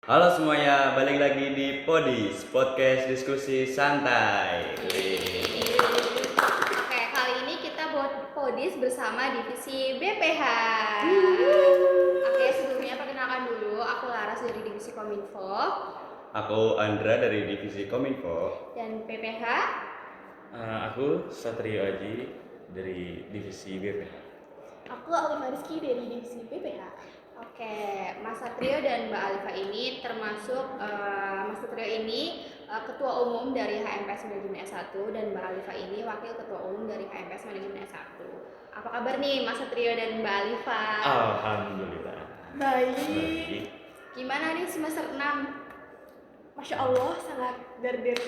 Halo semuanya, balik lagi di Podis, podcast diskusi santai. Oke, kali ini kita buat Podis bersama divisi BPH. Oke, sebelumnya perkenalkan dulu, aku Laras dari divisi Kominfo Aku Andra dari divisi Kominfo. dan PPH. Aku Satrio Aji dari divisi BPH. Aku Alifa Rizky dari divisi BPH. Oke, Mas Satrio dan Mbak Alifa ini termasuk Mas Satrio ini Ketua Umum dari HMPS Manajemen S1 dan Mbak Alifa ini Wakil Ketua Umum dari HMPS Manajemen S1. Apa kabar nih Mas Satrio dan Mbak Alifa? Alhamdulillah. Baik. Gimana nih semester 6? Masya Allah, sangat der-der.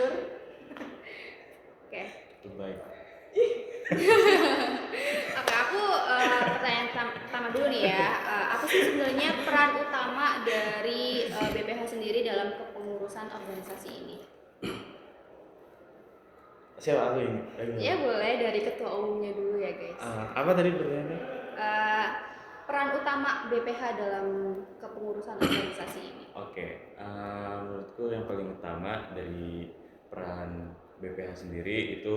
Oke. Terbaik. Oke, aku pertanyaan pertama dulu nih ya. Apa sih sebenarnya peran utama dari BPH sendiri dalam kepengurusan organisasi ini? Siapa aku ini? Ya boleh dari ketua umumnya dulu ya guys. Apa tadi pertanyaannya? Eh, peran utama BPH dalam kepengurusan organisasi ini. Oke, menurutku yang paling utama dari peran BPH sendiri itu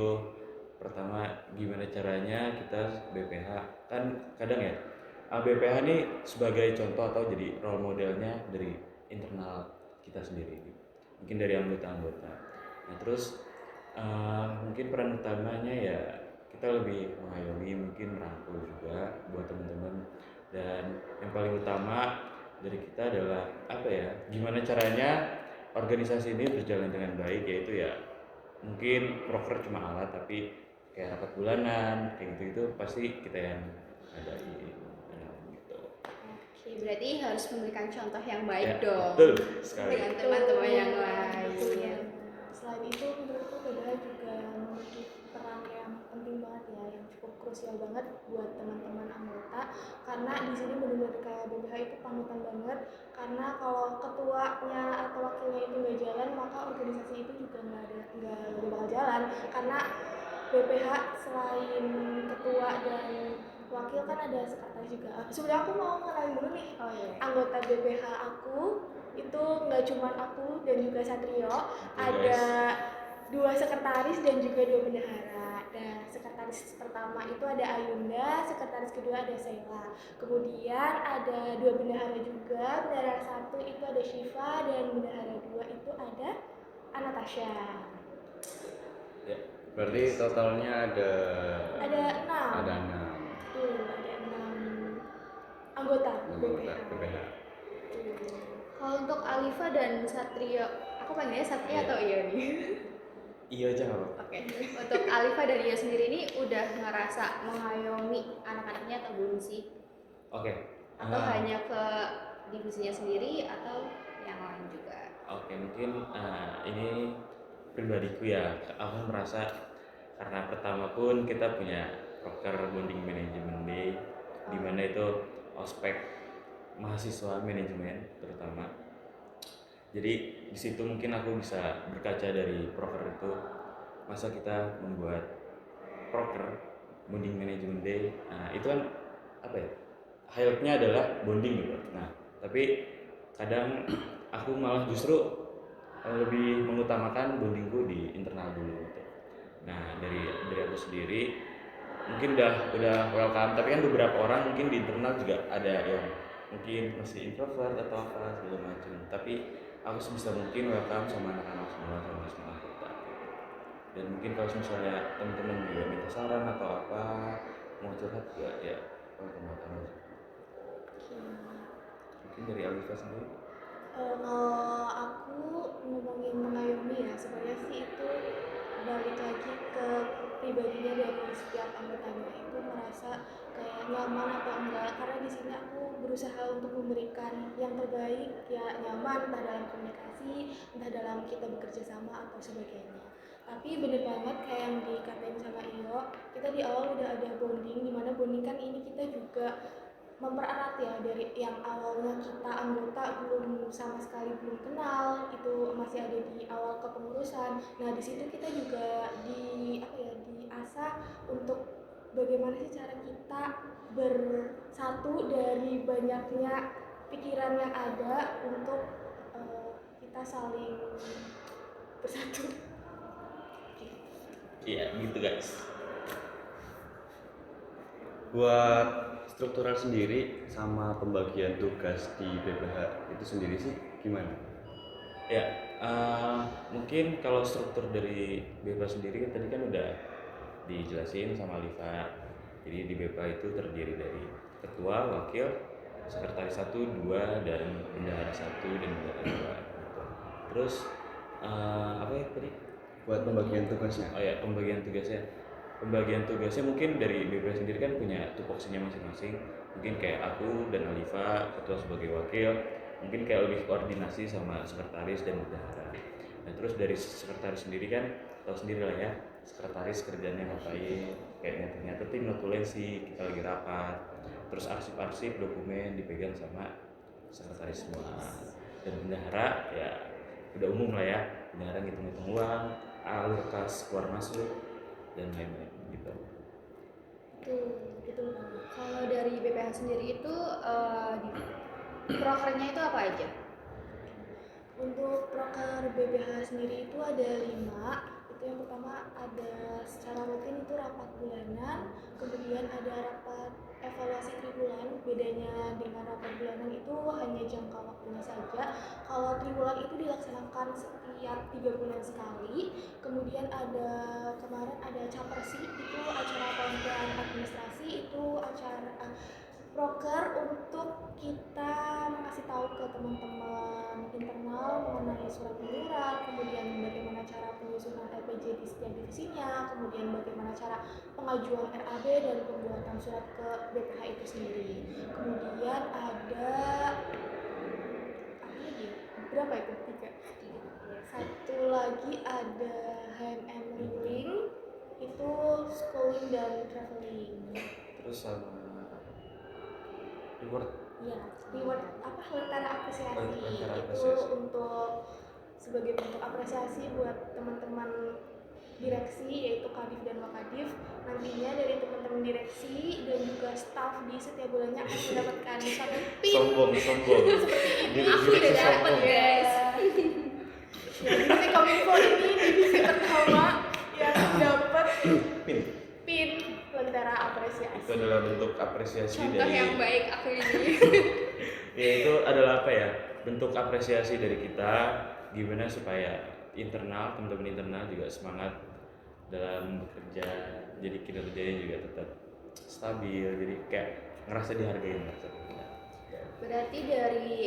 pertama gimana caranya kita BPH kan kadang ya BPH ini sebagai contoh atau jadi role modelnya dari internal kita sendiri, mungkin dari anggota-anggota. Nah terus mungkin peran utamanya ya kita lebih mengayomi, mungkin merangkul juga buat teman-teman. Dan yang paling utama dari kita adalah apa ya, gimana caranya organisasi ini berjalan dengan baik, yaitu ya mungkin proker cuma alat, tapi kayak rapat bulanan kayak gitu itu pasti kita yang adain gitu. Oke, berarti harus memberikan contoh yang baik Ya, dong betul sekali. dengan teman-teman yang lain. Betul. Selain itu, menurutku BPH juga memiliki peran yang penting banget ya, yang cukup krusial banget buat teman-teman anggota. Karena di sini benar-benar kayak BPH itu panutan banget. Karena kalau ketuanya atau wakilnya itu nggak jalan, maka organisasi itu juga nggak bakal jalan. Karena BPH selain ketua dan wakil kan ada sekretaris juga. Sebenarnya aku mau kenalin dulu nih Oh iya. anggota BPH aku. Itu nggak cuma aku dan juga Satrio, ada dua sekretaris dan juga dua bendahara. Dan sekretaris pertama itu ada Ayunda, sekretaris kedua ada Sheila. Kemudian ada dua bendahara juga, bendahara satu itu ada Shiva dan bendahara dua itu ada Anatasha. Ya, Berarti totalnya ada Enam. ada 6 Tuh, ada 6 anggota anggota BPH. BPH. Kalau untuk Alifa dan Satrio, aku panggilnya Satrio Iya. atau Iyo nih? iya aja nggak apa-apa. Oke. Untuk Alifa dan Iyo sendiri ini udah ngerasa mengayomi anak-anaknya atau belum sih? Oke. Atau hanya ke divisinya sendiri atau yang lain juga? Oke, mungkin ini pribadiku ya, aku merasa karena pertama pun kita punya proker bonding management day, di mana itu ospek mahasiswa manajemen terutama. Jadi di situ mungkin aku bisa berkaca dari proker itu, masa kita membuat proker bonding management day. Nah itu kan apa ya, highlightnya adalah bonding gitu. Nah tapi kadang aku malah justru lebih mengutamakan bondingku di internal dulu gitu. Nah dari aku sendiri mungkin udah welcome, tapi kan beberapa orang mungkin di internal juga ada yang mungkin masih introvert atau apa segala macam, tapi aku sebisa mungkin welcome sama anak-anak semua anggota gitu. Dan mungkin kalau misalnya teman-teman juga minta saran atau apa, mau curhat juga ya welcome aja. Mungkin dari Alifa sendiri. Kalau aku ngomongin mengayomi ya, sebenarnya sih itu balik lagi ke pribadinya dari setiap anggotanya itu merasa kayak nyaman atau enggak, karena di sini aku berusaha untuk memberikan yang terbaik, ya nyaman entah dalam komunikasi, entah dalam kita bekerja sama atau sebagainya. Tapi bener banget kayak yang dikatain sama Iyo, kita di awal udah ada bonding, dimana bonding kan ini kita juga mempererat ya, dari yang awalnya kita anggota belum sama sekali belum kenal, itu masih ada di awal kepengurusan. Nah di situ kita juga diasah untuk bagaimana sih cara kita bersatu dari banyaknya pikiran yang ada untuk kita saling bersatu. Iya gitu guys. Buat struktural sendiri sama pembagian tugas di BPH itu sendiri sih gimana? Ya, mungkin kalau struktur dari BPA sendiri kan tadi kan udah dijelasin sama Alifa. Jadi di BPA itu terdiri dari ketua, wakil, sekretaris 1, 2, dan bendahara 1 dan bendahara 2 gitu. Terus apa ya tadi? Buat pembagian tugasnya. Oh ya, pembagian tugasnya. Pembagian tugasnya mungkin dari BPA sendiri kan punya tupoksinya masing-masing. Mungkin kayak aku dan Alifa, ketua sebagai wakil, mungkin kayak lebih koordinasi sama sekretaris dan bendahara. Nah terus dari sekretaris sendiri kan tahu sendiri lah ya, sekretaris kerjanya ngapain, kayak nyatet-nyatetin notulensi kita lagi rapat, terus arsip-arsip dokumen dipegang sama sekretaris semua. Dan bendahara ya udah umum lah ya, bendahara ngitung-ngitung uang, alur kas keluar masuk dan lain-lain gitu. Itu Kalau dari BPH sendiri itu prokernya itu apa aja? untuk proker BPH sendiri itu ada 5. Itu yang pertama ada secara rutin itu rapat bulanan, kemudian ada rapat evaluasi triwulan. Bedanya dengan rapat bulanan itu hanya jangka waktunya saja. Kalau triwulan itu dilaksanakan setiap 3 bulan sekali. Kemudian ada kemarin ada capersi, itu acara penelitian administrasi, itu acara proker untuk kita mengasih tahu ke teman-teman internal mengenai surat menyurat, kemudian bagaimana cara penyusunan LPJ di setiap divisinya, kemudian bagaimana cara pengajuan RAB dan pembuatan surat ke BPH itu sendiri. Kemudian ada apa lagi? Berapa itu? 3. Satu lagi ada HMM Link, itu schooling dan traveling. Terus sama reward. Ya, reward apa lentera apresiasi. Lentera Itu apresiasi. untuk sebagai bentuk apresiasi buat teman-teman direksi yaitu Kadif dan Wakadif. Nantinya dari teman-teman direksi dan juga staf di setiap bulannya akan mendapatkan satu pin. Sombong. Aku udah dapet guys. Ya, divisi Kominfo ini divisi pertama yang dapat pin lentera apresiasi. Itu adalah bentuk apresiasi Contoh dari yang baik aku ini. ya itu adalah apa ya, bentuk apresiasi dari kita gimana supaya internal, teman-teman internal juga semangat dalam bekerja, jadi kinerjanya juga tetap stabil, jadi kayak ngerasa dihargain lah sebenarnya. Berarti dari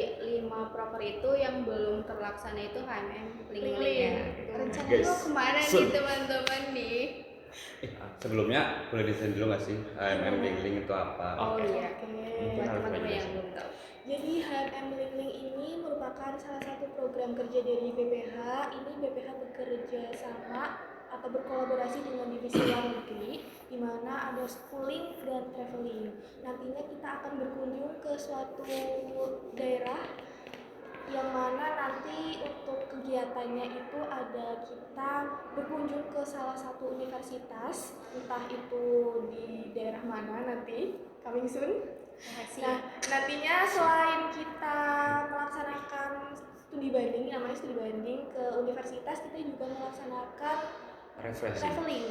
5 proker itu yang belum terlaksana itu HMM Link ya. Rencananya Guys, mau kemana nih sun. teman-teman nih? Sebelumnya boleh desain dulu nggak sih HMM Link itu apa? Oh iya, Mungkin buat harus teman-teman belajar. yang belum tahu. Jadi HMM Link ini merupakan salah satu program kerja dari BPH. Ini BPH bekerja sama atau berkolaborasi dengan divisi luar negeri, di mana ada schooling dan traveling. Nantinya kita akan berkunjung ke suatu daerah yang mana nanti untuk kegiatannya itu ada kita berkunjung ke salah satu universitas, entah itu di daerah mana nanti, coming soon. Nah, nantinya selain kita melaksanakan studi banding, namanya studi banding ke universitas, kita juga melaksanakan Refreshing. traveling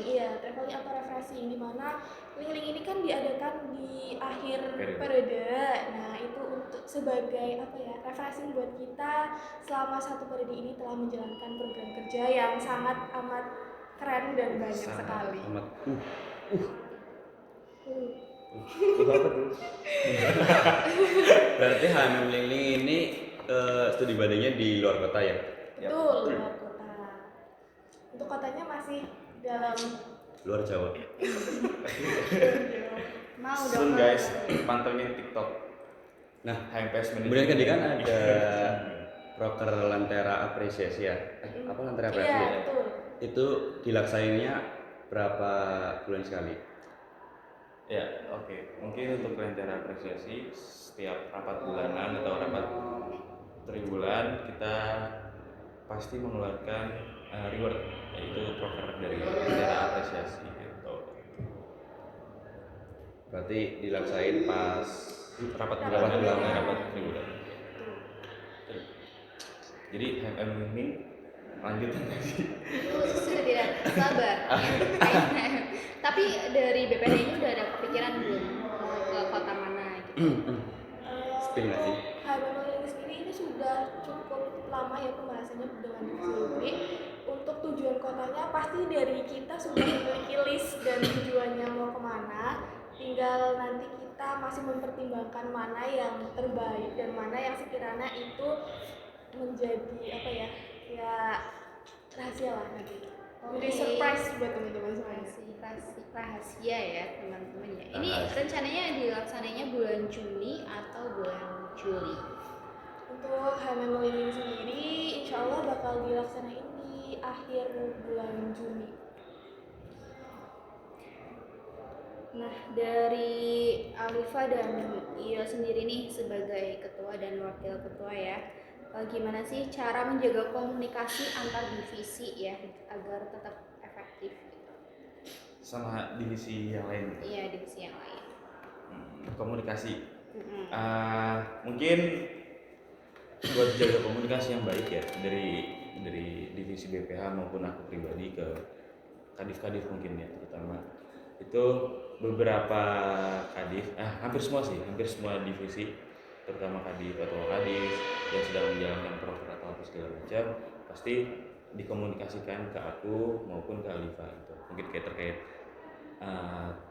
atau refreshing, di mana link-link ini kan diadakan di akhir Periode. periode. Nah, itu untuk sebagai apa ya, refreshing buat kita selama satu periode ini telah menjalankan program kerja yang sangat amat keren dan banyak Sangat sekali. Amat. Apa tuh? Berarti HMM Link ini studi bandingnya di luar kota ya? Betul, luar kota. Untuk kotanya masih dalam Luar Jawa. Mau Soon dong. guys, pantengin TikTok. Nah, HMPS kemudian kan ada proker lentera apresiasi ya? Apa lentera apresiasi? Iya, ya? betul. Itu dilaksanainnya berapa bulan sekali? Ya, oke. Mungkin untuk lentera apresiasi setiap rapat bulanan atau rapat triwulan kita pasti mengeluarkan reward, yaitu proker dari lentera apresiasi gitu. Berarti dilaksain pas Rapat Rapat bulanan bulanan. dan rapat triwulan. Jadi HMM ini lanjutan tadi. Sudah tidak sabar. Tapi dari BPH ini udah ada kepikiran belum mau ke kota mana gitu? Spill nggak sih? HMM ini sendiri ini sudah cukup lama ya pembahasannya dengan Divisi. Untuk tujuan kotanya pasti dari kita sudah memiliki list dan tujuannya mau kemana. Tinggal nanti kita masih mempertimbangkan mana yang terbaik dan mana yang sekiranya itu menjadi apa ya rahasia lah nanti. Jadi Oke. surprise buat teman-teman semuanya. Rahasia ya teman-teman ya. Ini Rahasia. rencananya dilaksananya bulan Juni atau bulan Juli? Untuk HMM ini sendiri insya Allah bakal dilaksanain di akhir bulan Juni. Nah, dari Alifa dan Iyo sendiri nih sebagai ketua dan wakil ketua ya, gimana sih cara menjaga komunikasi antar divisi ya agar tetap efektif gitu? Sama divisi yang lain. Iya, divisi yang lain. Komunikasi. Mm-mm. Mungkin buat jaga komunikasi yang baik ya dari divisi BPH maupun aku pribadi ke kadif-kadif mungkin ya, terutama itu beberapa kadif, hampir semua divisi, terutama kadif atau kadif yang sedang menjalankan proker atau apa segala macam, pasti dikomunikasikan ke aku maupun ke Alifa gitu. Mungkin kayak terkait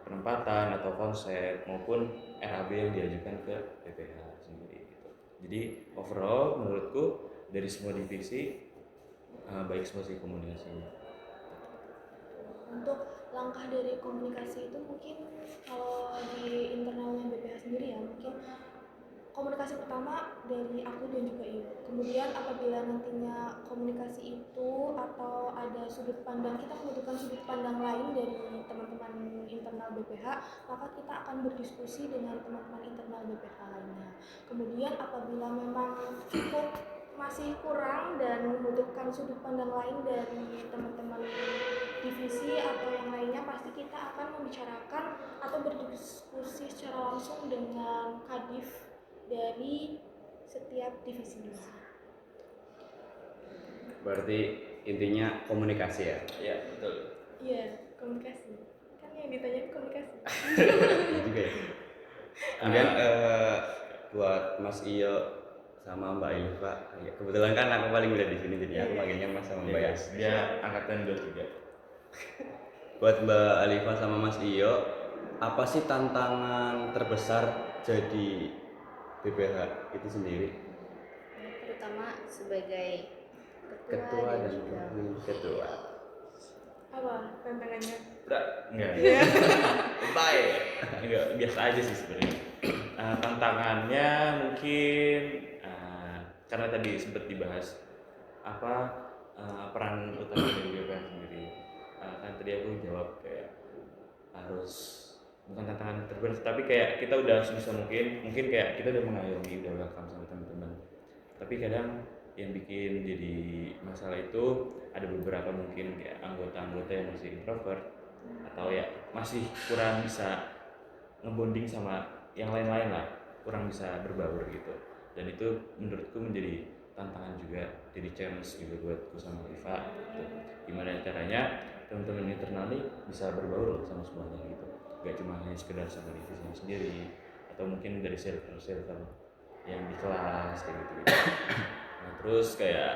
penempatan atau konsep maupun RAB yang diajukan ke BPH sendiri gitu. Jadi overall menurutku dari semua divisi baik semua sih komunikasinya. Untuk langkah dari komunikasi itu mungkin kalau di internalnya BPH sendiri ya mungkin komunikasi pertama dari aku dan juga Iyo. Kemudian apabila nantinya komunikasi itu atau ada sudut pandang, kita membutuhkan sudut pandang lain dari teman-teman internal BPH, maka kita akan berdiskusi dengan teman-teman internal BPH lainnya. Kemudian apabila memang cukup masih kurang dan membutuhkan sudut pandang lain dari teman-teman divisi atau yang lainnya, pasti kita akan membicarakan atau berdiskusi secara langsung dengan kadif dari setiap divisi. Berarti intinya komunikasi ya. Ya betul. Iya, komunikasi. Kan yang ditanya komunikasi. Iya juga ya. Kemudian buat Mas Iyo sama Mbak Ilva, ya, kebetulan kan aku paling muda di sini jadi aku panggilnya Mas sama Mbak ya. Dia angkatan 23. Buat Mbak Alifa sama Mas Iyo, apa sih tantangan terbesar jadi BPH itu sendiri? Terutama sebagai Ketua dan juga wakil ketua. Apa tantangannya? Enggak. Baik. Enggak, biasa aja sih sebenarnya. Tantangannya mungkin karena tadi sempat dibahas peran utama dari BPH sendiri. Kan tadi aku jawab kayak harus bukan tantangan terberat tapi kayak kita udah sebisa mungkin kayak kita udah mengayomi, udah welcome sama teman-teman, tapi kadang yang bikin jadi masalah itu ada beberapa mungkin kayak anggota-anggota yang masih introvert atau ya masih kurang bisa ngebonding sama yang lain-lain lah, kurang bisa berbaur gitu, dan itu menurutku menjadi tantangan juga, jadi challenge juga buatku sama Riva gitu. Gimana caranya teman-teman internal nih bisa berbaur sama semuanya gitu, gak cuma hanya sekedar sama divisinya sendiri atau mungkin dari server-server yang di kelas kayak gitu. Nah terus kayak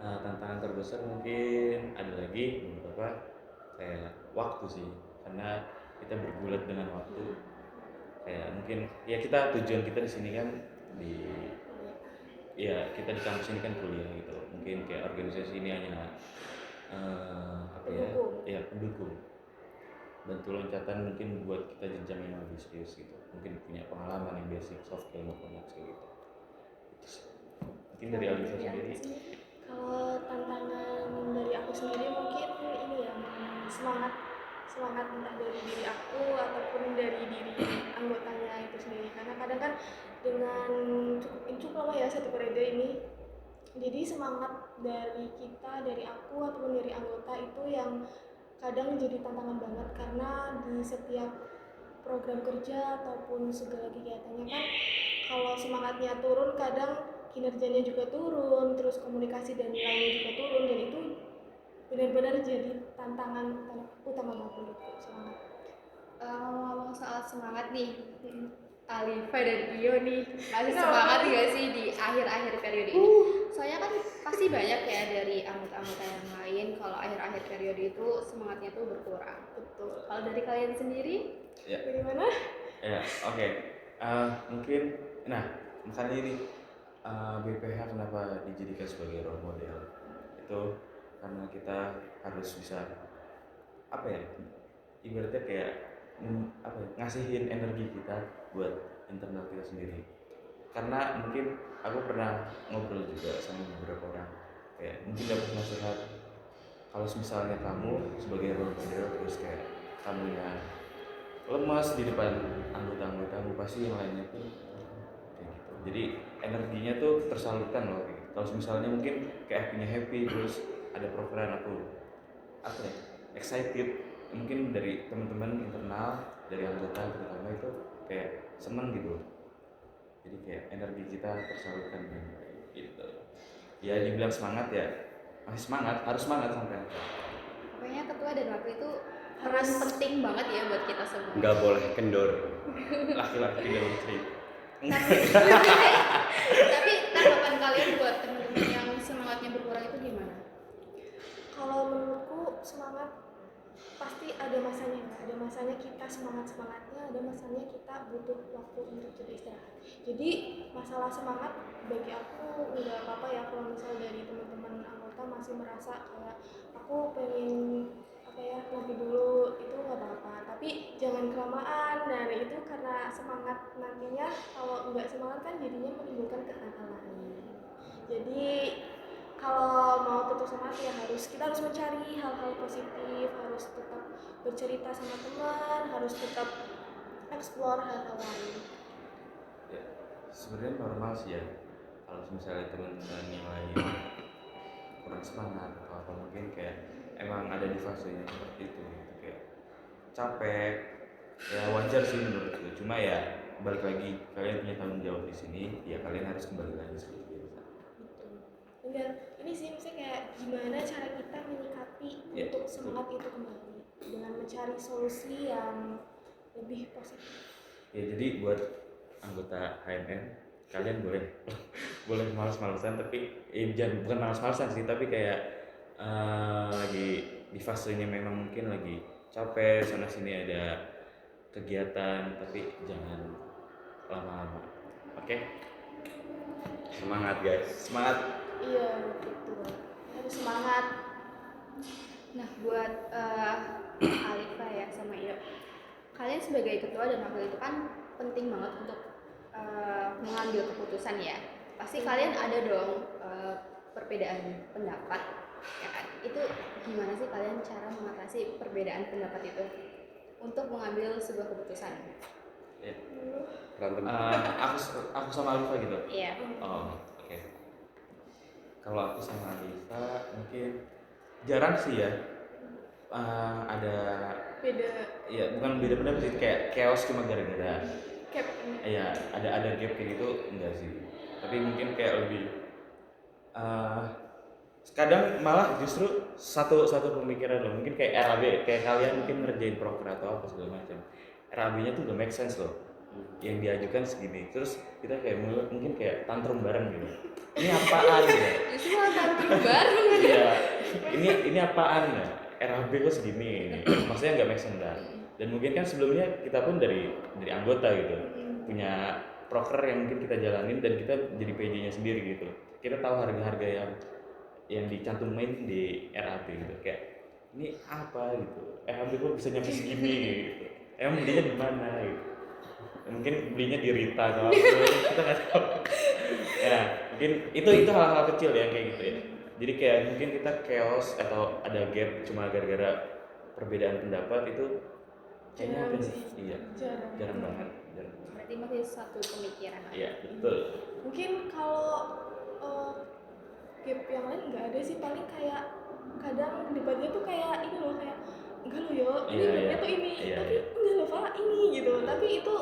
tantangan terbesar mungkin ada lagi beberapa kayak waktu sih, karena kita bergulat dengan waktu. Kayak mungkin ya kita tujuan kita di sini kan kita di kampus ini kan kuliah gitu, mungkin kayak organisasi ini hanya pendukung, bantu loncatan mungkin buat kita jenjang yang lebih serius gitu, mungkin punya pengalaman yang basic soft skill maupun hard skill gitu. Mungkin dari Alifa sendiri. Kalau tantangan dari aku sendiri mungkin ini ya, semangat entah dari diri aku ataupun dari diri anggotanya itu sendiri, karena kadang kan dengan cukup lama ya satu periode ini, jadi semangat dari kita, dari aku ataupun dari anggota itu yang kadang jadi tantangan banget, karena di setiap program kerja ataupun segala kegiatannya kan kalau semangatnya turun kadang kinerjanya juga turun, terus komunikasi dan nilainya juga turun, dan itu benar-benar jadi tantangan utama buat menurutku. Semangat. Ngomong soal semangat nih, Alifa dan Iyo nih masih semangat gak sih di akhir-akhir periode ini? Soalnya kan pasti banyak ya dari anggota-anggota yang lain kalau akhir-akhir periode itu semangatnya tuh berkurang. Betul. Kalau dari kalian sendiri? Bagaimana? Ya, oke. Mungkin, nah, makanya ini BPH kenapa dijadikan sebagai role model? Itu karena kita harus bisa apa ya? Ibaratnya kayak apa ya, ngasihin energi kita buat internal kita sendiri. Karena mungkin aku pernah ngobrol juga sama beberapa orang, kayak mungkin dapat nasihat kalau misalnya kamu sebagai role model terus kayak kamunya lemas di depan anggota-anggotamu, pasti yang lainnya pun kayak gitu. Jadi energinya tuh tersalurkan loh kayak gitu. Kalau misalnya mungkin kayak akunya happy terus ada program aku apa ya, excited, mungkin dari teman-teman internal, dari anggota terutama itu kayak seneng gitu. Jadi kayak energi kita tersalurkan dengan baik gitu. Ya dibilang semangat ya masih semangat, harus semangat sampai Pokoknya ketua dan wakil itu peran penting banget ya buat kita semua. Nggak boleh kendor. laki-laki dalam trip. Tapi tanggapan kalian buat teman-teman yang semangatnya berkurang itu gimana? Kalau menurutku semangat pasti ada masanya, nggak ada masanya kita semangatnya, ada masanya kita butuh waktu untuk jadi istirahat. Jadi masalah semangat bagi aku nggak apa-apa ya kalau misal dari teman-teman anggota masih merasa kayak aku pengen apa ya nanti dulu, itu nggak apa-apa, tapi jangan kelamaan. Dan itu karena semangat nantinya kalau nggak semangat kan jadinya menimbulkan kenakalan. Jadi kalau mau tetap semangat ya kita harus mencari hal-hal positif, harus tetap bercerita sama teman, harus tetap explore hal-hal lain. Ya, sebenarnya normal sih ya kalau misalnya teman-teman yang lain kurang semangat atau apa, mungkin kayak emang ada di fasenya seperti itu gitu, kayak capek, ya wajar sih menurutku. Cuma ya balik lagi, kalian punya tanggung jawab di sini, ya kalian harus kembali lagi seperti biasa. Dan ini sih misalnya kayak gimana cara kita menyikapi untuk semangat itu kembali dengan mencari solusi yang lebih positif. Ya jadi buat anggota HMN, kalian boleh boleh malas-malasan, tapi jangan, bukan malas-malasan sih, tapi kayak lagi di fasenya memang mungkin lagi capek, sana sini ada kegiatan, tapi jangan lama-lama. Oke? Semangat guys. Semangat. Iya gitu, harus semangat. Nah, buat Alifa ya sama Iyo, kalian sebagai ketua dan wakil itu kan penting banget untuk mengambil keputusan ya. Pasti kalian ada dong perbedaan pendapat, ya kan? Itu gimana sih kalian cara mengatasi perbedaan pendapat itu untuk mengambil sebuah keputusan? Ya. Berantem. Aku sama Alifa gitu. Iya. Oh, oke. Kalau aku sama Alifa mungkin jarang sih ya. Ada Beda ya, bukan beda pendapat sih, kayak chaos cuma gara-gara cap. ya ada gap kayak gitu, enggak sih. Tapi mungkin kayak lebih kadang malah justru satu pemikiran loh, mungkin kayak RAB, kayak kalian mungkin ngerjain proker atau apa segala macam, RAB-nya tuh udah make sense loh, yang diajukan segini, terus kita kayak mungkin kayak tantrum bareng gitu, ini apaan ya? Justru malah tantrum baru. Iya, ini apaan ya? RAB kok segini, maksudnya nggak make sense dah. Dan mungkin kan sebelumnya kita pun dari anggota gitu, punya proker yang mungkin kita jalanin dan kita jadi PJ-nya sendiri gitu. Kita tahu harga-harga yang dicantumin di RAB gitu, kayak ini apa gitu, RAB kok bisa nyampe segini gitu, emang belinya di mana gitu. Mungkin belinya di Rita atau apa, kita nggak tahu. Ya mungkin itu hal-hal kecil ya kayak gitu ya. Jadi kayak mungkin kita chaos atau ada gap cuma gara-gara perbedaan pendapat, itu kayaknya Jarang apa sih. sih? Iya, jarang banget. Berarti masih satu pemikiran. Iya betul. Mungkin kalau gap yang lain nggak ada sih, paling kayak kadang debatnya tuh kayak ini loh, kayak enggak loh yo, ini Iya, gapnya iya. tuh ini, Iya, tapi iya. enggak loh Pak ini gitu. Tapi itu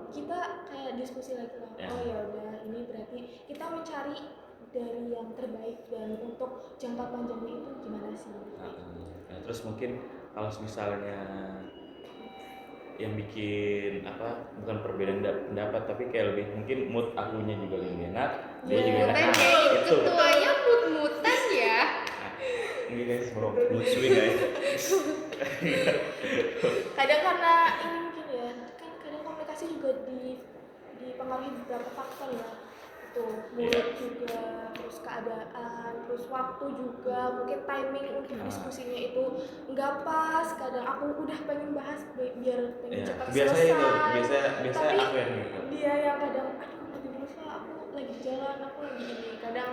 kita kayak diskusi lagi lah. Ya. Oh ya udah, ini berarti kita mencari dari yang terbaik dan untuk jangka panjangnya itu gimana sih? Nah, terus mungkin kalau misalnya yang bikin apa, bukan perbedaan pendapat tapi kayak lebih mungkin mood akunya juga lebih enak, dia juga enak. Kan Nah, kayak itu. ketuanya mut-mutan ya. Nah, ini guys, bro. Mood swing guys. Kadang karena ini mungkin ya, kan kadang komunikasi juga dipengaruhi beberapa faktor ya. Itu mood juga, terus keadaan, terus waktu juga, mungkin timing untuk diskusinya itu nggak pas. Kadang aku udah pengen bahas biar pengen Ya, cepat biasanya selesai. itu, biasa Tapi aku yang gitu. dia yang kadang, aduh nanti dulu Pak, aku lagi di jalan, aku lagi ini. Kadang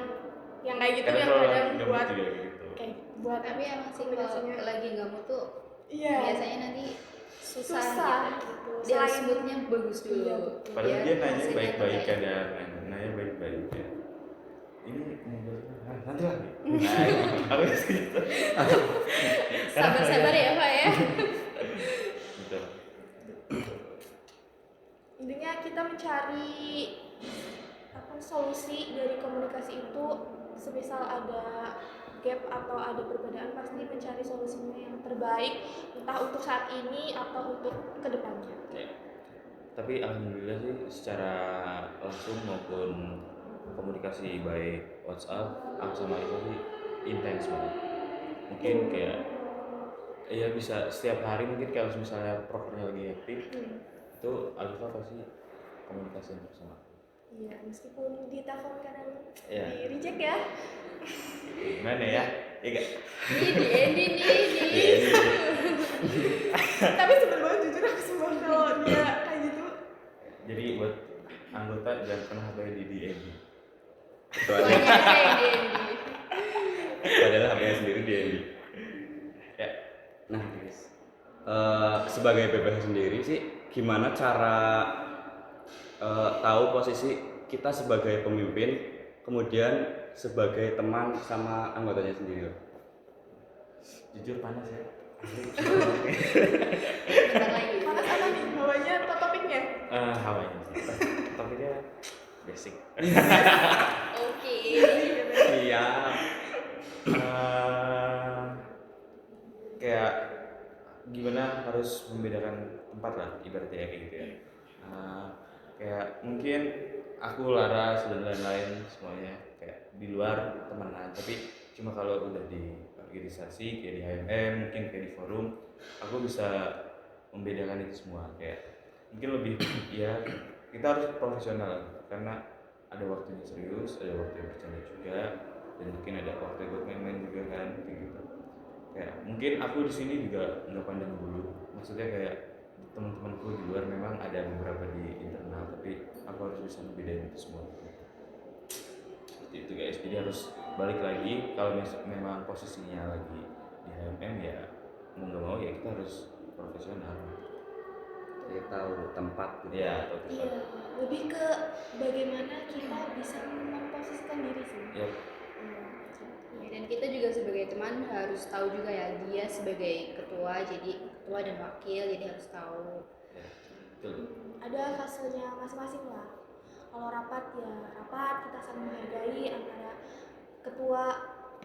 yang kayak gitu Kadang yang kalau kadang lagi ngebut buat juga gitu. kayak buat Tapi emang sih komunikasinya. kalau lagi nggak mood tuh Iya. biasanya nanti susah, Susah gitu. gitu. Dia harus Selain- moodnya bagus dulu. Iya, betul. Padahal Biar dia nanya hasilnya baik-baik terbaik. kadang, nanya baik-baik ya. Ini nanti lagi. Nah, aku gitu. Sabar-sabar ya Pak ya. Gitu. Intinya kita mencari solusi dari komunikasi itu, semisal ada gap atau ada perbedaan pasti mencari solusinya yang terbaik, entah untuk saat ini atau untuk kedepannya. Ya. Tapi alhamdulillah sih secara langsung maupun komunikasi baik WhatsApp aku sama Iva sih intens banget. Mungkin kayak ya bisa setiap hari, mungkin kalau misalnya prokernya lagi hektik itu Alfa pasti komunikasi terus sama aku. Iya, meskipun di telepon kadang Iya. di reject ya. Gimana ya? Iya gak? Ini Tapi sebenarnya jujur aku sebel kalau dia kayak gitu. Jadi buat anggota jangan pernah HP di DM. Kecuali banyak kayak Dendi. padahal HP-nya sendiri dia yang Ya. Nah, sebagai BPH sendiri sih, gimana cara tahu posisi kita sebagai pemimpin, kemudian sebagai teman sama anggotanya sendiri? Jujur panas ya. Bentar lagi. Panas apa nih? Hawanya atau topiknya? Hawanya sih. Topiknya basic. Oke. Iya. Kayak gimana harus membedakan tempat lah ibaratnya kayak gitu ya. Kayak mungkin aku Laras dan lain-lain semuanya kayak di luar temenan, tapi cuma kalau udah di organisasi kayak di HMM, mungkin kayak di forum, aku bisa membedakan itu semua. Kayak mungkin lebih ya kita harus profesional karena ada waktunya serius, ada waktunya bercanda juga, dan mungkin ada waktu buat main-main juga kan kayak gitu. Kayak mungkin aku di sini juga nggak pandang bulu, maksudnya kayak teman-temanku di luar memang ada beberapa di internal, tapi aku harus bisa membedain itu semua. Seperti itu guys, jadi harus balik lagi kalau memang posisinya lagi di HMM ya mau nggak mau ya kita harus profesional. Kita tahu tempat gitu. Ya, atau Iya, lebih ke bagaimana kita bisa memposisikan diri sih. ya. Ya, dan kita juga sebagai teman harus tahu juga ya, dia sebagai ketua, jadi ketua dan wakil, jadi harus tahu. Ya, betul. Ada fasenya masing-masing lah. Kalau rapat ya rapat, kita saling menghargai antara ketua,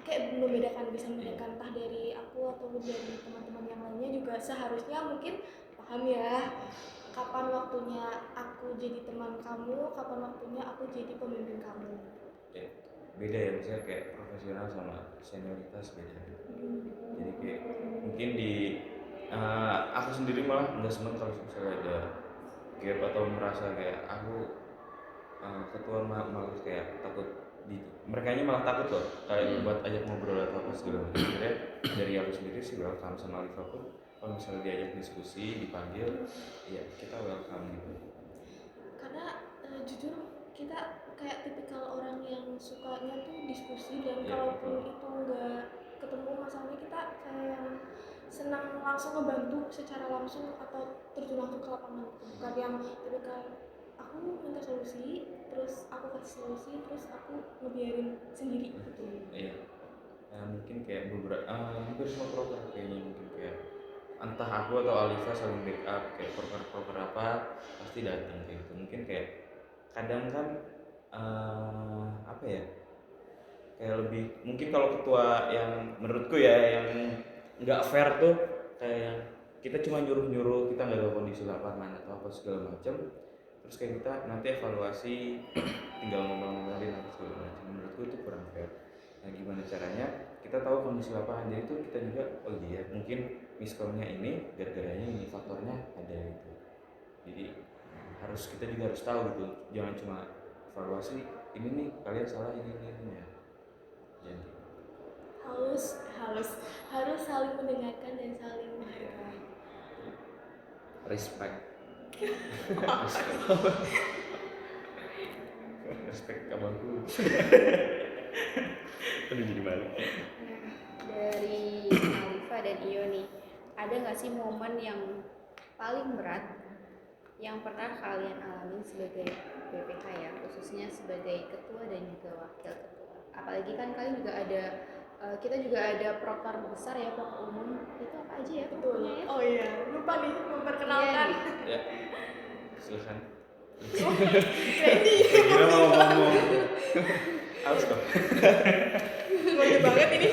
kayak membedakan, bisa membedakan entah dari aku ataupun dari teman-teman yang lainnya juga seharusnya mungkin paham ya kapan waktunya aku jadi teman kamu, kapan waktunya aku jadi pemimpin kamu. Ya, beda ya, misalnya kayak profesional sama senioritas beda. Jadi kayak mungkin di aku sendiri malah nggak seneng kalau misalnya ada gap atau merasa kayak aku ketua malah kayak takut mereka malah takut loh kayak buat ajak ngobrol atau apa segala macam. Sebenarnya dari aku sendiri sih welcome sama Alifa pun kalau misalnya diajak diskusi dipanggil ya kita welcome gitu. Karena jujur kita kayak tipikal orang yang sukanya tuh diskusi, dan Iya, kalaupun betul. itu nggak ketemu masalahnya, kita kayak yang senang langsung ngebantu secara langsung atau terjun langsung ke lapangan, bukan yang tipikal aku minta solusi terus aku kasih solusi terus aku ngebiarin sendiri gitu. Iya. Mungkin kayak beberapa hampir semua program kayaknya mungkin kayak entah aku atau Alifa saling backup, kayak proker apa pasti datang kayak gitu. Mungkin kayak kadang kan apa ya, kayak lebih mungkin kalau ketua yang menurutku ya yang nggak fair tuh kayak yang kita cuma nyuruh kita nggak tahu kondisi lapangan atau apa segala macam, terus kayak kita nanti evaluasi tinggal ngomong-ngomongin apa segala macam. Menurutku itu kurang fair. Nah gimana caranya kita tahu kondisi lapangan, jadi itu kita juga oh iya mungkin miskomnya ini gara-garanya ini faktornya ada gitu. Jadi harus kita juga harus tahu gitu, jangan cuma evaluasi ini nih kalian salah ini ya. Jadi harus saling mendengarkan dan saling menghargai. Respect. respect kabarku. Aduh jadi malu. Nah, dari Alifa dan Iyo nih, ada nggak sih momen yang paling berat yang pernah kalian alami sebagai BPH ya, khususnya sebagai ketua dan juga wakil ketua? Apalagi kan kalian juga ada, kita juga ada proker besar ya, proker umum. Itu apa aja ya Betul. prokernya ya? Oh iya, lupa nih memperkenalkan. Iya nih. Ya silakan. Randy. Kira mau ngomong. Harus dong. Gede banget ini.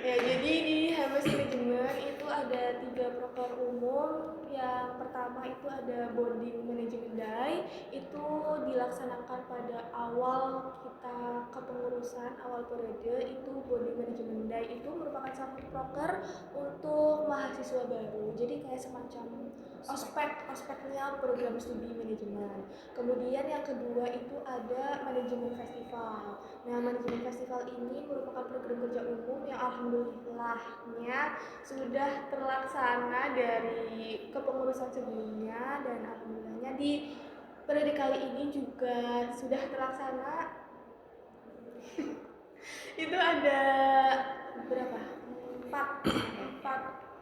Ya, jadi di HMS Manajemen itu ada 3 proker umum. Yang pertama itu ada bonding manajemen day, itu dilaksanakan pada awal kita kepengurusan awal periode. Itu bonding manajemen day itu merupakan satu proker untuk mahasiswa baru, jadi kayak semacam ospeknya program studi manajemen. Kemudian yang kedua itu ada manajemen festival. Nah, manajemen festival ini merupakan program kerja umum yang alhamdulillahnya sudah terlaksana dari kepengurusan sebelumnya, dan alhamdulillahnya di periode kali ini juga sudah terlaksana. Itu ada berapa? 4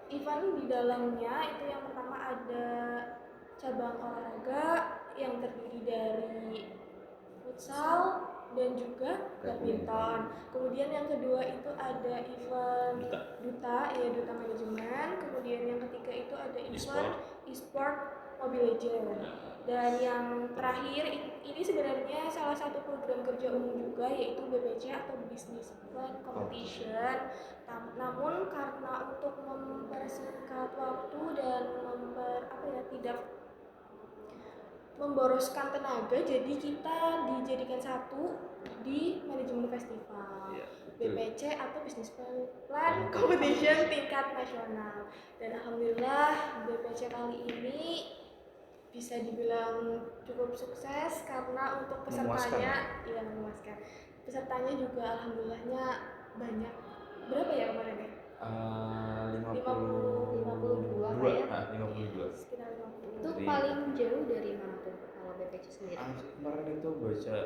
event di dalamnya. Itu yang pertama ada cabang olahraga yang terdiri dari futsal dan juga badminton. Kemudian yang kedua itu ada event duta manajemen. Kemudian yang ketiga itu ada event e-sport Mobile Legends. Dan yang terakhir ini sebenarnya salah satu program kerja umum juga, yaitu BPC atau Business Plan Competition. Namun karena untuk mempersingkat waktu dan tidak memboroskan tenaga, jadi kita dijadikan satu di manajemen festival, BPC atau Business Plan Competition tingkat nasional. Dan alhamdulillah BPC kali ini bisa dibilang cukup sukses karena untuk pesertanya memuaskan. Pesertanya juga alhamdulillahnya banyak. Berapa ya kemarin ya? 52 ya? 52. Sekitar 50. Itu paling jauh dari mana tuh kalau BPC sendiri? Kemarin itu baca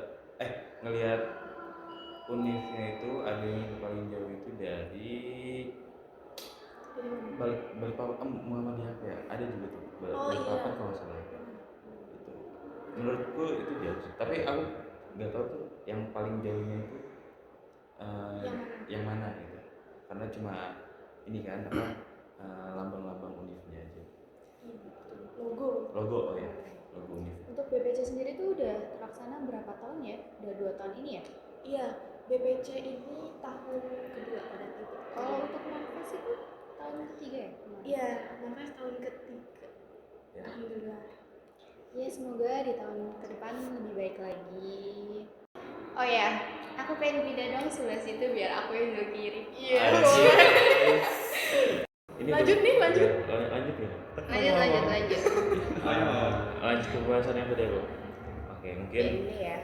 ngelihat univnya itu ada yang paling jauh itu dari Balikpapan Muhammadiyah apa ya? Ada juga tuh Balikpapan kalau nggak salah. Itu menurutku itu jauh sih. Tapi aku nggak tahu tuh yang paling jauhnya itu yang mana gitu. Karena cuma ini kan lambang-lambang univnya aja. Logo. Oh ya, logo univ. Untuk BPC sendiri tuh udah terlaksana berapa tahun ya? Udah 2 tahun ini ya? Iya, BPC ini tahun kedua pada titik. Kalau untuk manifest itu tahun ketiga ya? Iya, manifest tahun ketiga. Ya. Alhamdulillah. Ya semoga di tahun ke depan lebih baik lagi. Oh ya, aku pengen pindah dong sebelah situ biar aku yang sebelah kiri. Iya. Lanjut nih. Lanjut ya. Lanjut. Lanjut ke pembahasan yang tadi aku. Oke, mungkin Ini ya.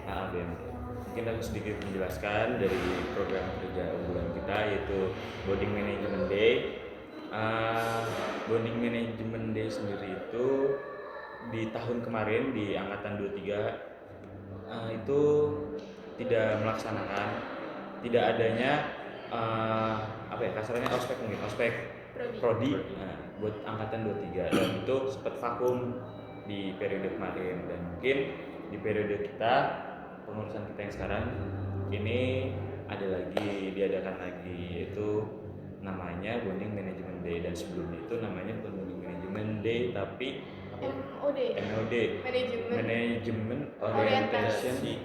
mungkin aku sedikit menjelaskan dari program kerja unggulan kita, yaitu Bonding Management Day. Bonding Management Day sendiri itu di tahun kemarin di angkatan 23 itu tidak melaksanakan, tidak adanya kasarnya ospek prodi buat angkatan 23, dan itu sempat vakum di periode kemarin. Dan mungkin di periode kita, pengurusan kita yang sekarang ini diadakan lagi, yaitu namanya Bonding Management Day, dan sebelumnya itu namanya bukan Bonding Management Day tapi MOD MOD, manajemen Manajemen Orientation Orientation Day.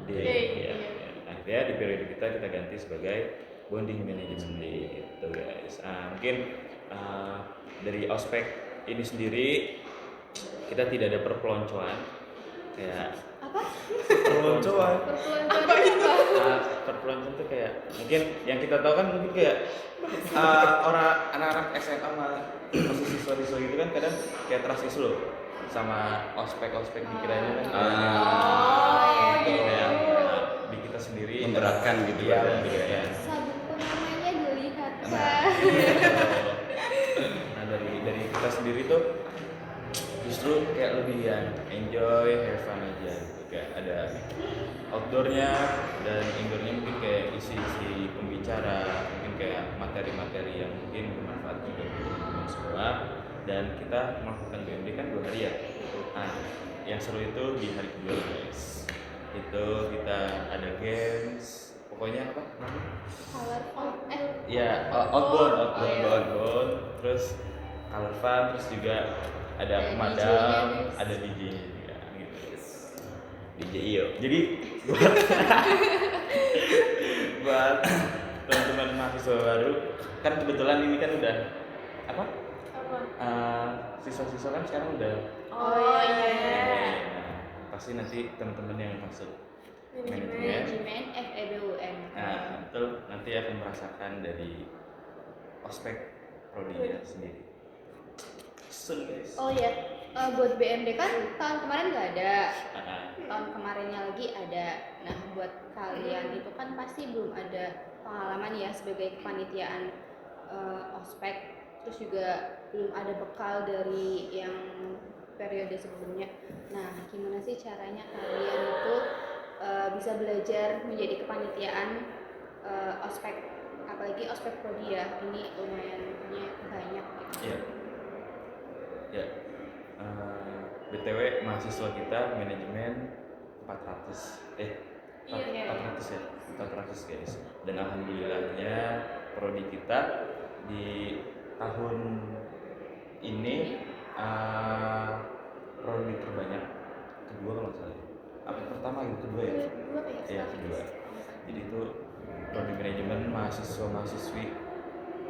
Day. Day, Ya. iya. Akhirnya di periode kita ganti sebagai Bonding Management Day gitu guys. Mungkin dari ospek ini sendiri kita tidak ada perpeloncoan kayak apa Peloncoan. perpeloncoan tuh kayak mungkin yang kita tahu kan mungkin kayak orang anak-anak SMA masih siswa-siswa gitu kan kadang kayak trust issue loh sama ospek dikiranya kan Oh, gitu iya. ya. Di kita sendiri Memberatkan gitu ya, ya. memberatkan. Sabuk pengamannya dilihat Nah, Pak. nah dari kita sendiri tuh justru kayak lebih yang enjoy, have fun aja gitu. Kayak ada outdoornya dan indoornya mungkin kayak isi-isi pembicara, mungkin kayak materi-materi yang mungkin bermanfaat juga untuk teman-teman semua. Dan kita melakukan BMD kan 2 hari ya. Nah, yang seru itu di hari kedua guys. Itu kita ada games, pokoknya apa? Ya, outbound, terus color fun, terus juga ada Ada pemadam, DJ-nya, guys. ada DJ juga gitu guys. DJ Iyo. Jadi buat teman-teman mahasiswa baru, kan kebetulan ini kan udah apa? Siswa-siswa kan sekarang udah oh iya pasti nanti teman-teman yang masuk manajemen Manajemen FEBUM. nah itu nanti akan merasakan dari ospek prodinya sendiri. Sun guys. Oh ya, buat BMD kan tahun kemarin nggak ada, Ah, tahun kemarinnya lagi ada. Nah, buat kalian itu kan pasti belum ada pengalaman ya sebagai kepanitiaan ospek, terus juga belum ada bekal dari yang periode sebelumnya. Nah, gimana sih caranya kalian itu bisa belajar menjadi kepanitiaan ospek, apalagi ospek prodi ya, ini lumayan banyak gitu. Iya. Ya. BTW mahasiswa kita manajemen 400 Iya. 400 ya, 400 guys. Dan alhamdulillahnya prodi kita di tahun ini prodi terbanyak kedua kalau nggak salah. Apa pertama itu kedua ya? Kedua apa ya? Iya kedua. Jadi itu prodi manajemen mahasiswa-mahasiswi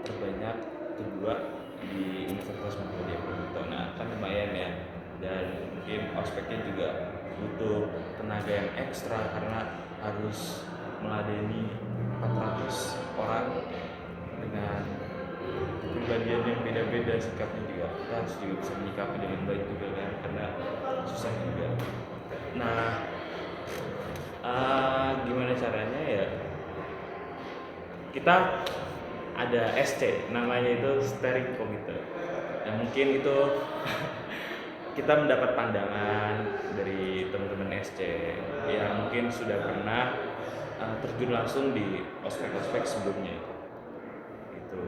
terbanyak kedua di Universitas Muhammadiyah Purwokerto. Nah kan lumayan ya, dan mungkin ospeknya juga butuh tenaga yang ekstra karena harus meladeni 400 orang dengan kepribadian yang beda-beda, sikapnya juga kita harus juga bisa menyikapi dengan baik juga kan, karena susah juga. Nah gimana caranya ya, kita ada SC namanya itu steering committee. Nah mungkin itu kita mendapat pandangan dari teman-teman SC yang mungkin sudah pernah terjun langsung di ospek-ospek sebelumnya itu.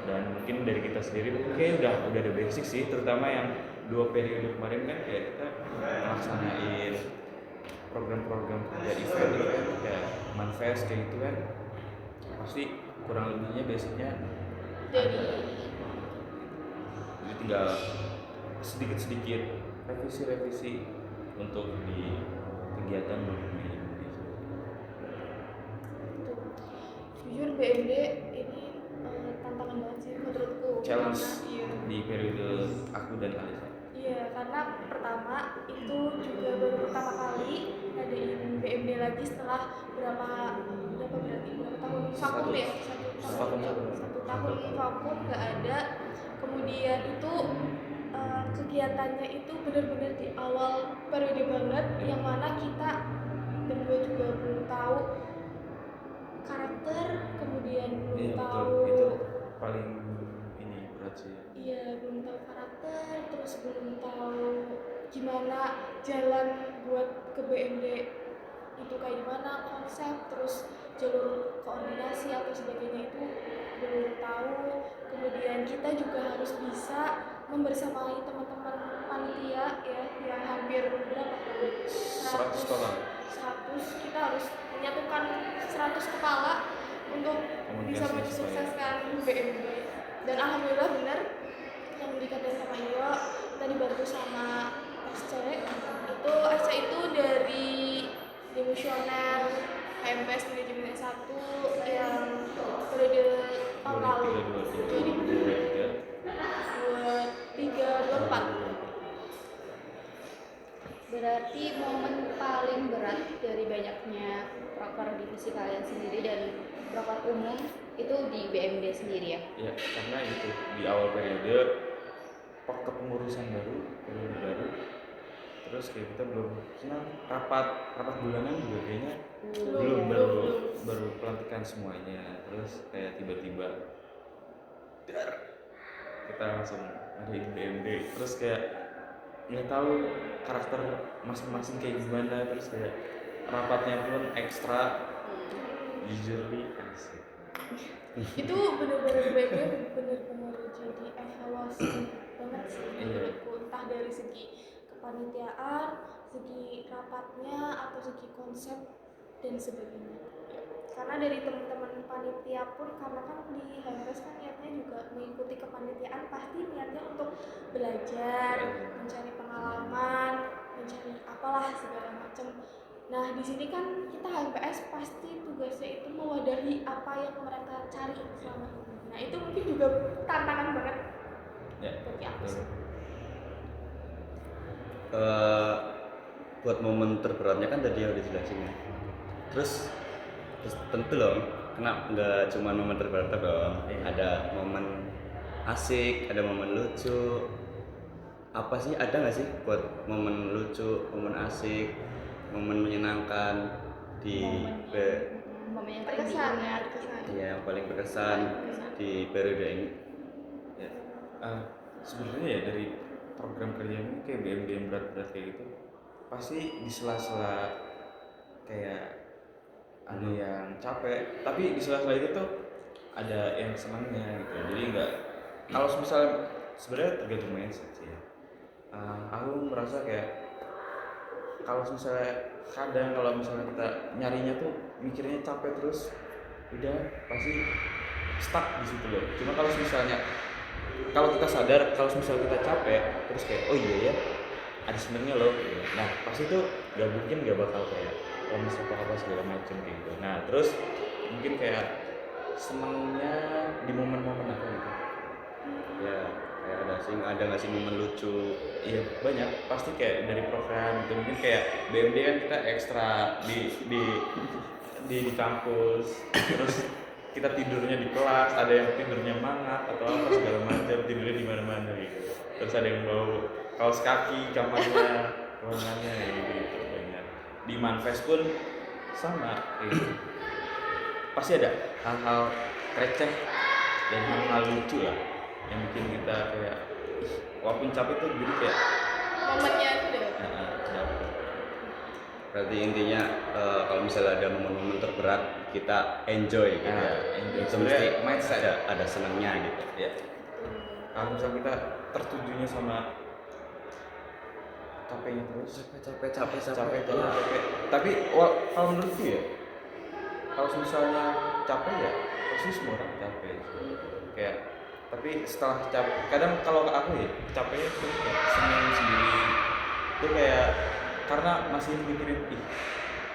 Dan mungkin dari kita sendiri udah ada basic sih, terutama yang 2 periode kemarin kan kayak kita melaksanain program-program kerja event kayak manifest kayak gitu kan, pasti kurang lebihnya basicnya Jadi tinggal sedikit-sedikit revisi untuk di kegiatan ini. jujur BMD ini tantangan banget sih menurutku. Challenge Karena, iya. di periode aku dan Alisa. Iya, karena pertama itu juga baru pertama kali ngadain BMD lagi setelah berapa tahun vakum ya? Satu tahun vakum nggak ada. Kemudian itu kegiatannya itu benar-benar di awal periode banget, yang mana kita berdua juga belum tahu karakter, kemudian belum Iya tahu betul, itu paling ini berat sih. iya, belum tahu karakter, terus belum tahu gimana jalan buat ke BMD itu kayak gimana konsep, terus jalur koordinasi atau sebagainya itu belum tahu. Kemudian kita juga harus bisa membersamai teman-teman panitia ya, yang hampir berapa tuh? 100 orang. 100, kita harus menyatukan 100 kepala untuk bisa Komunikasinya mensukseskan BMD. Dan alhamdulillah benar yang dikatain sama Iyo, kita dibantu sama SC. SC itu dari dimisioner HMPS Manajemen S1 yang periode tahun lalu 2023-2024. Berarti momen paling berat dari banyaknya proker divisi kalian sendiri dan proker umum itu di BMD sendiri ya? Ya, karena itu di awal periode kepengurusan baru, periode baru, terus kayak kita belum senang rapat bulanan juga kayaknya belum baru pelantikan semuanya, terus kayak tiba-tiba dar, kita langsung ada BMD, terus kayak nggak tahu karakter masing-masing kayak gimana, terus kayak rapatnya pun ekstra usually asik. Itu benar-benar BMD benar-benar jadi evaluasi banget sih menurutku, entah dari segi kepanitiaan, segi rapatnya, atau segi konsep dan sebagainya. Karena dari teman-teman panitia pun, karena kan di HMPS kan niatnya juga mengikuti kepanitiaan, pasti niatnya untuk belajar, mencari pengalaman, mencari apalah segala macam. Nah di sini kan kita HMPS pasti tugasnya itu mewadahi apa yang mereka cari selama ini. Nah itu mungkin juga tantangan banget bagi aku sih. Buat momen terberatnya kan tadi yang udah dijelasin ya. Terus tentu loh, nggak cuma momen terberat dong. Ada momen asik, ada momen lucu. Apa sih, ada nggak sih buat momen lucu, momen asik, momen menyenangkan di momen yang paling Berkesan. diingat? ya yang paling berkesan di periode ini? Ya, sebenarnya ya dari program kerja ini kayak BMD yang berat-berat kayak gitu, pasti di sela-sela kayak ada yang capek, tapi di sela-sela itu tuh ada yang senangnya gitu. Jadi nggak, kalau misalnya sebenarnya tergantung mindset sih ya. Aku merasa kayak kalau misalnya kadang kalau misalnya kita nyarinya tuh mikirnya capek terus, udah pasti stuck di situ loh. Cuma kalau misalnya kita sadar kalau misalnya kita capek terus kayak oh iya ya ada senengnya loh gitu. Nah pasti tuh gak mungkin gak bakal kayak misalnya apa segala macam kayak gitu. Nah terus mungkin kayak senengnya di momen-momen apa gitu Ya kayak ada nggak sih momen lucu? iya banyak, pasti kayak dari program itu mungkin kayak BMD kan kita ekstra di kampus, terus kita tidurnya di kelas, ada yang tidurnya mangap atau apa segala macam, tidurnya di mana-mana gitu. Terus ada yang bau kaos kaki kamarnya, ruangannya gitu, banyak. Di Manfest pun sama gitu. Pasti ada hal-hal receh dan hal-hal lucu lah yang bikin kita kayak walaupun capek tuh jadi kayak Momennya itu deh. dapet. Berarti intinya kalau misalnya ada momen-momen terberat kita enjoy gitu ya. Enjoy. Itu Sebenarnya mesti mindset. ada senangnya gitu. Ya. Kalau misalnya kita tertujunya sama capeknya terus, capek. Tapi kalau menurutku ya, kalau misalnya capek ya pasti semua orang capek. Kayak tapi setelah capek, kadang kalau aku ya capeknya tuh kayak seneng sendiri. Itu kayak karena masih mikirin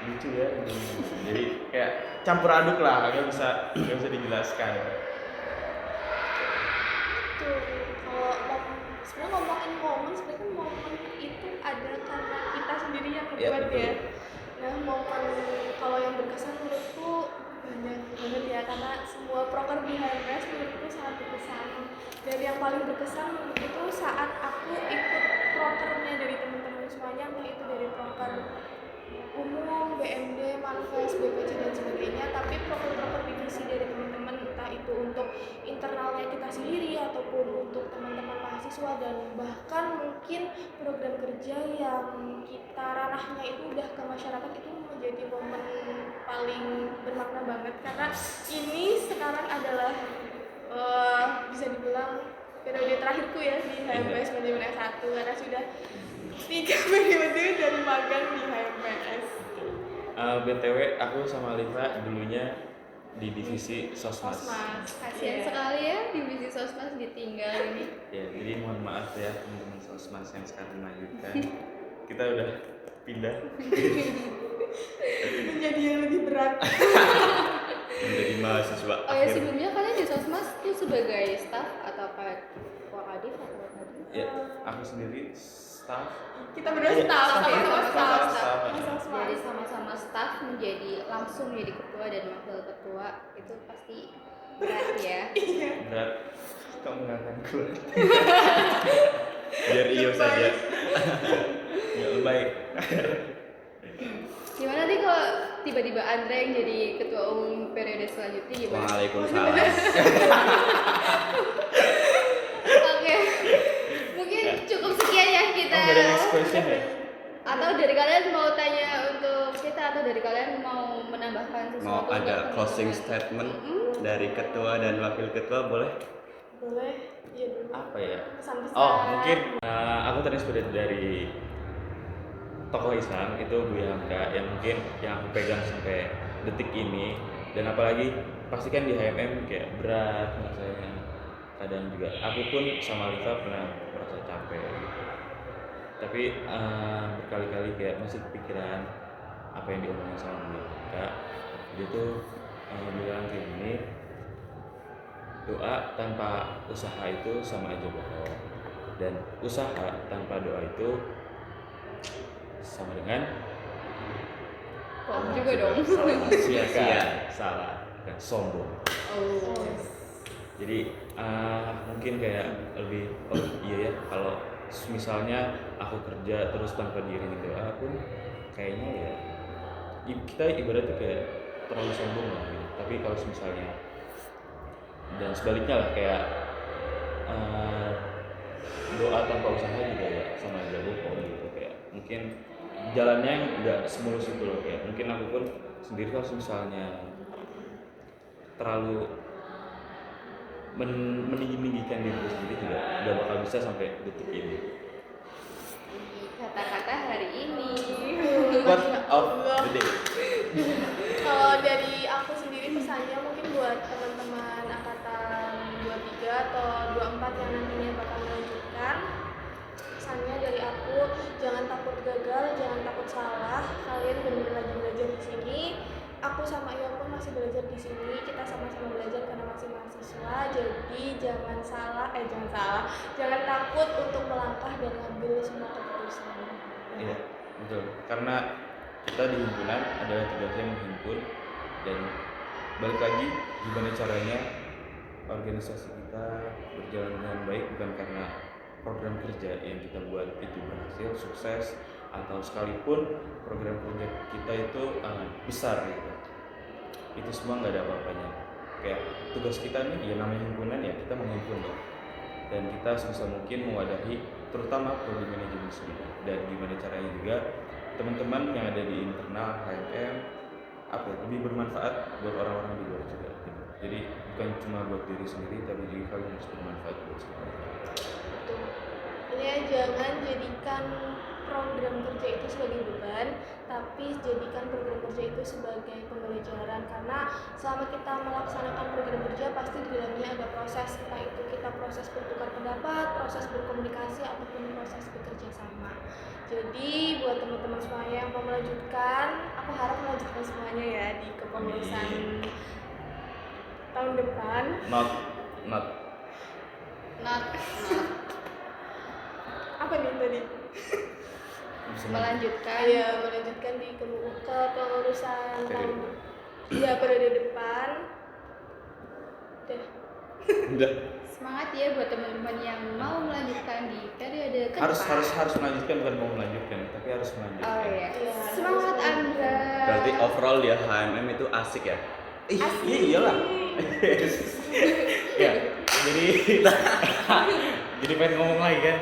lucu ya gitu. Jadi kayak campur aduk lah, nggak bisa dijelaskan. Tuh, kalau sebenarnya ngomongin momen, sebenarnya kan momen itu ada karena kita sendiri yang membuat betul. ya. Nah, momen kalau yang berkesan menurutku banyak banget ya, karena semua proker di HMS menurutku sangat berkesan. Dari yang paling berkesan menurutku itu saat aku ikut prokernya dari teman-teman semuanya, entah itu dari proker umum, BMD, Manfest, BPC dan sebagainya, tapi proker-proker divisi dari teman-teman, entah itu untuk internalnya kita sendiri ataupun untuk teman-teman mahasiswa dan bahkan mungkin program kerja yang kita ranahnya itu udah ke masyarakat, itu menjadi momen paling bermakna banget karena ini sekarang adalah bisa dibilang periode terakhirku ya di HMPS Manajemen S1 karena sudah 3 periode dari magang di HMPS. BTW aku sama Alifa dulunya di divisi Sosmas. Kasihan Iya. sekali ya divisi sosmas ditinggal ini. Ya, jadi mohon maaf ya teman-teman Sosmas yang sekarang melanjutkan. Kita udah pindah Menjadi yang lebih berat. Menjadi mahasiswa Oh ya, akhir. sebelumnya kalian di sosmas tuh sebagai staff atau Kadif atau Kadif? ya, aku sendiri staff. Kita berdua Iya, staff, sama-sama sama-sama staff. staff. Sama-sama. Dari sama-sama staff menjadi langsung menjadi ketua dan wakil ketua itu pasti berat ya. Berat. Kamu nggak akan keluar. Biar iyo saja. Ya, lebay. Gimana nih kalau tiba-tiba Andre yang jadi ketua umum periode selanjutnya gimana? Waalaikumsalam. Oke, mungkin cukup sekian ya kita. Oh, nggak ada next question ya? Atau dari kalian mau tanya untuk kita atau dari kalian mau menambahkan sesuatu? Mau untuk ada closing teman-teman? statement Mm-mm. dari ketua dan wakil ketua boleh? Boleh? Iya dulu. Apa ya? Pesan-pesan. Oh, mungkin aku terinspirasi dari tokoh Islam itu Buya Hamka yang mungkin yang aku pegang sampai detik ini, dan apalagi pasti kan di HMM kayak berat rasanya, kadang juga aku pun sama Liva pernah merasa capek gitu, tapi berkali-kali kayak masih kepikiran apa yang diomongin sama Buya Hamka. Dia tuh bilang kayak gini, doa tanpa usaha itu sama aja bohong, dan usaha tanpa doa itu sama dengan Bohong juga dong. salah, sia-sia, Sia. salah dan sombong. Oh. Jadi mungkin kayak lebih iya ya, kalau misalnya aku kerja terus tanpa diiringi doa pun kayaknya ya kita ibaratnya kayak terlalu sombong lah gitu. Tapi kalau misalnya dan sebaliknya lah kayak doa tanpa usaha juga ya sama aja bohong gitu, kayak mungkin jalannya nggak semulus itu loh, kayak mungkin aku pun sendiri kalau misalnya terlalu meninggikan diri sendiri juga nggak bakal bisa sampai detik ini. Kata-kata hari ini. What of the day? Kalau dari aku sendiri pesannya mungkin buat teman-teman angkatan 23 atau 24 yang nantinya bakal melanjutkan. Pesannya dari aku, jangan takut gagal, jangan takut salah. Kalian benar lagi belajar di sini. Aku sama Ion pun masih belajar di sini. Kita sama-sama belajar karena masih mahasiswa. Jadi jangan takut untuk melangkah dan ngambil semua keputusan. Iya, betul. Karena kita di himpunan adalah tugasnya menghimpun, dan balik lagi gimana caranya organisasi kita berjalan dengan baik bukan karena program kerja yang kita buat itu berhasil, sukses, atau sekalipun program kerja kita itu besar gitu. Itu semua nggak ada apa-apanya. Kayak tugas kita nih, ya namanya himpunan ya kita menghimpun loh. Dan kita sebisa mungkin mewadahi terutama prodi manajemen sendiri, dan gimana caranya juga teman-teman yang ada di internal HMM lebih bermanfaat buat orang-orang di luar juga gitu. Jadi bukan cuma buat diri sendiri tapi juga kalian harus bermanfaat buat semua orang. Betul. Ini ya, jangan jadikan program kerja itu sebagai beban, tapi jadikan program kerja itu sebagai pembelajaran, karena selama kita melaksanakan program kerja pasti di dalamnya ada proses, entah itu kita proses bertukar pendapat, proses berkomunikasi, ataupun proses bekerja sama. Jadi buat teman-teman semuanya yang mau melanjutkan, aku harap melanjutkan semuanya ya di kepengurusan tahun depan. Not Not. Apa nih tadi? bisa Melanjutkan. Iya, melanjutkan di kepengurusan tahun periode depan. udah Semangat ya buat teman-teman yang mau melanjutkan di periode ke harus depan. melanjutkan, bukan mau melanjutkan tapi harus melanjutkan. Oh iya. Iya, Semangat harus Anda. Berarti overall ya HMM itu asik ya? Iya iyalah. Ya, jadi pengen ngomong lagi kan.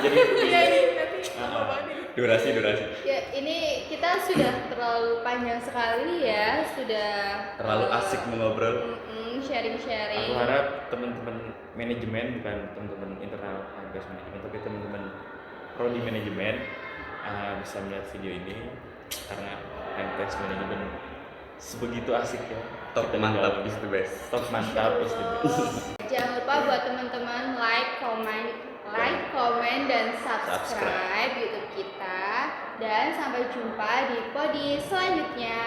Jadi Iya ini tapi apa nih? Durasi. Ya, ini kita sudah terlalu panjang sekali ya, sudah Terlalu asik mengobrol. sharing-sharing. aku harap teman-teman manajemen, bukan teman-teman internal HMPS manajemen tapi teman-teman prodi manajemen bisa melihat video ini, karena HMPS manajemen sebegitu asik ya. Top Kita mantap tinggal- is the best. Top mantap is the best. Jangan lupa buat teman-teman like, comment, dan subscribe YouTube kita. Dan sampai jumpa di podi selanjutnya.